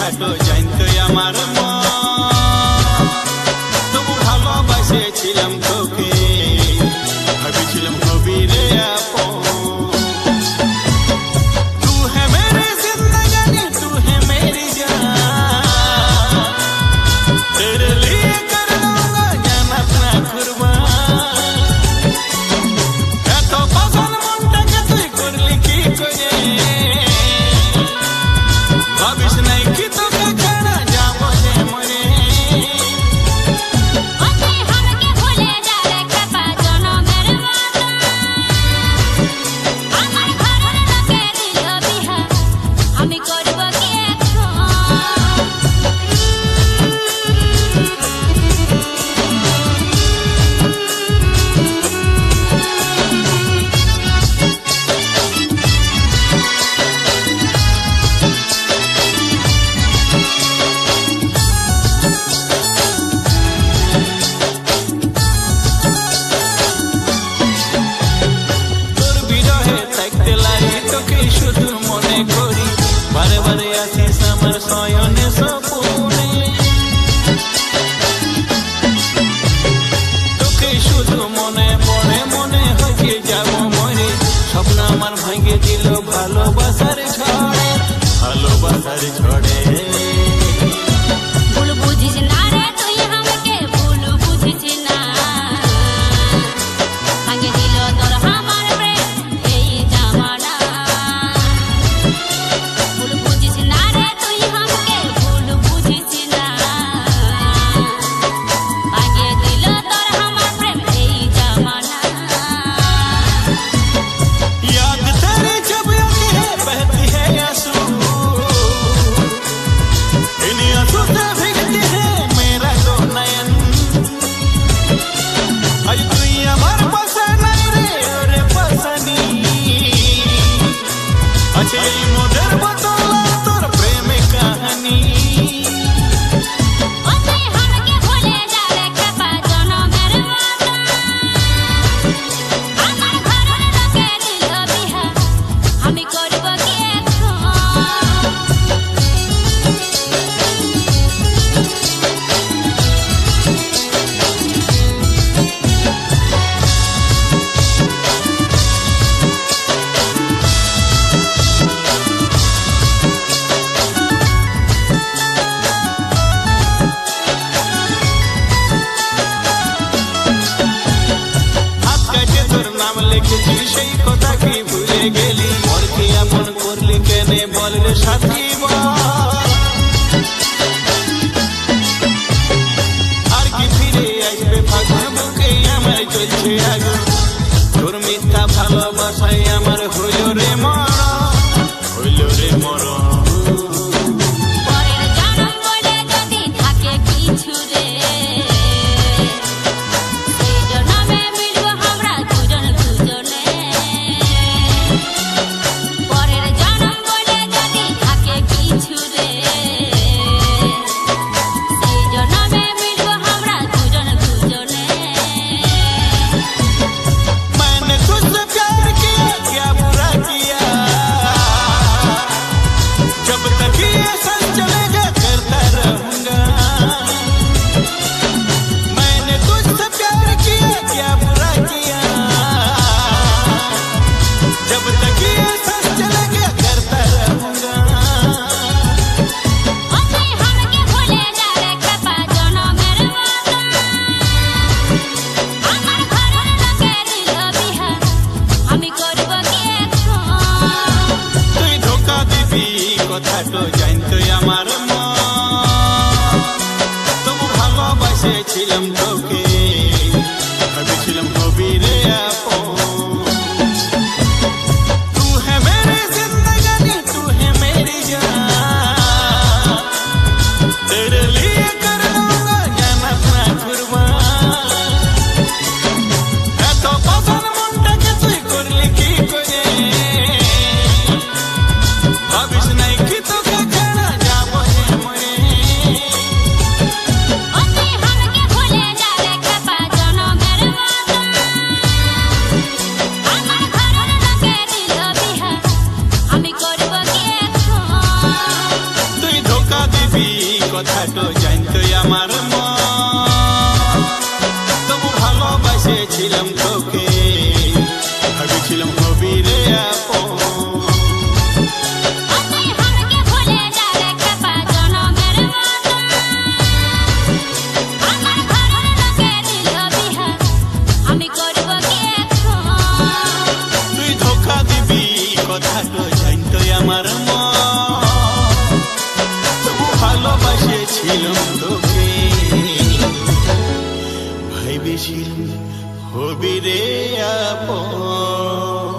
কথাটো জানতো আমার মন, তবু ভালোবাসেছিলাম তোকে, ভেবেছিলাম হবি রে আপন। तू है मेरी जिंदगानी, तू है मेरी जान, तेरे लिए कर लूंगा जान अपना कुर्बान। এত পছন্দ মনটাকে তুই করলি কি করে, ভাবিস নাই কি তোকে ছাড়া যাবো যে মরে। শুধু মনে করি বারে বারে আসিস আমার শয়নে স্বপ্নে, তোকে শুধু মনে পড়ে, মনে হয়ে যাব মরে। স্বপ্ন আমার ভাঙে দিল ভালোবাসার ঝড়ে, ভালোবাসার ঝড়ে। ভুল বুঝিস না রে তুই আমাকে, ভুল বুঝিস না, ভাঙে দিল তোর আমার প্রেম এই জামানা। ভুল বুঝিস না রে তুই আমাকে, ভুল বুঝিস না, ভাঙে দিল তোর আমার প্রেম এই জামানা। याद तेरी जब आती है बहती है आंसू, इन आंसू से भीगती है मेरा दो नयन। आज तू আমার পাশে নাই রে ওরে পাশানি, আছে এই মোদের বদলা তোর প্রেমে কাহিনী। ও তুই আমাকে ভুলে যা রে খেপা জনমের মতো, আমার ঘরের লোকে দিল বিহা, আমি করব কি এখন। হাত কাটে তোর নাম লিখেছি সেই কথা কি ভুলে গেলি, মোর কি আপন করলি কেনে বল রে সাথী বল। আর কি ফিরে আসবে ফাগুন বুকে আমার চলছে আগুন, তোর মিথ্যা ভালোবাসায় আমার হইল রে মরণ, হইল রে মরণ। পরের জনম বলে যদি থাকে কিছু রে, সেই জনমে মিলব আমরা দুজন দুজনে। পরের জনম বলে যদি থাকে কিছু রে, সেই জনমে মিলব আমরা দুজন দুজনে। मैंने तुझसे प्यार किया क्या बुरा किया, जब तक ये सांस चलेगा करता रहूंगा। मैंने तुझसे प्यार किया क्या बुरा किया, जब तक ये सांस चलेगा करता रहूंगा। ও তুই আমাকে ভুলে যা রে খেপা জনমের মতো, আমার ঘরের লোকে দিল বিহা, আমি করব কি এখন। তুই ধোকা দিবি কথাটো জানতো আমার মন, তবু ভালোবাসেছিলাম তোকে, ভেবেছিলাম হবি রে আপন। तू है मेरी जिंदगानी, तू है मेरी जान, तेरे लिए कर लूंगा जान अपना कुर्बान। এত পছন্দ মনটাকে তুই করলি কি করে, ভাবিস নাই কি তোকে ছাড়া যাবো যে মরে। ও তুই আমাকে ভুলে যা কথাটা জানতো আমার মন, তবু ভালোবাসেছিলাম তোকে, ভেবেছিলাম হবি রে আপন। তুই আমাকে ভুলে যা রে খেপা জনমের মতো, আমার ঘরের লোকে দিল বিহা, আমি করব কি এখন? তুই ধোকা দিবি কথাটা জানতো আমার মন, তবু ভালোবাসেছিলাম তোকে, ভেবেছিলাম হবি রে আপন।